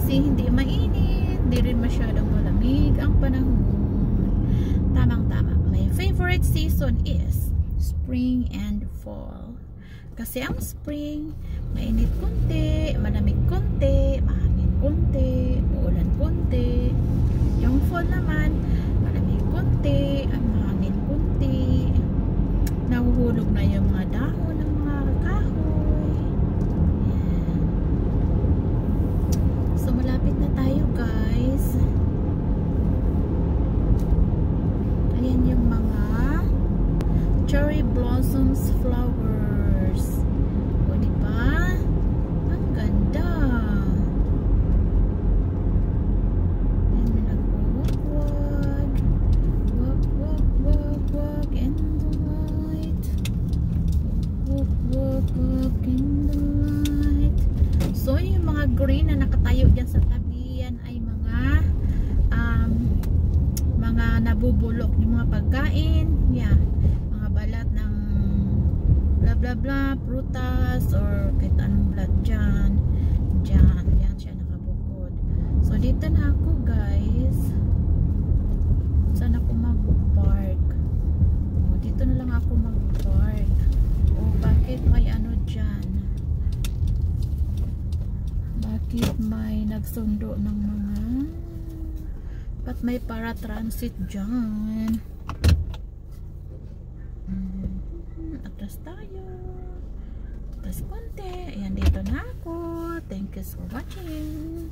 Kasi hindi mainit, hindi rin masyadong malamig ang panahon. Tamang-tama. My favorite season is spring and fall. Kasi ang spring, mainit konti, malamig konti, mahangin konti, uulan konti. Yung fall naman, malamig konti, mahangin konti. Nahuhulog na yung mga dahon ng mga kahoy. Yan. So malapit na tayo, guys. Ayan yung mga cherry blossoms flowers. O diba? Ang ganda. Ayan, may nagwawag-wag. Wag-wag-wag-wag in the light. Wag-wag-wag in the light. So yung mga green na nakatayo dyan sa tabi, yan ay mga nabubulok yung mga pagkain. Yeah. Mga balat ng bla bla bla, prutas or kahit anong balat dyan. Yan siya nakabukod. So dito na ako, guys. Saan ako mag-park? Dito na lang ako mag-park. Bakit may ano dyan? Bakit may nagsundo ng mga at may para-transit dyan. Atras tayo. Atras konti. Ayan, dito na ako. Thank you for watching.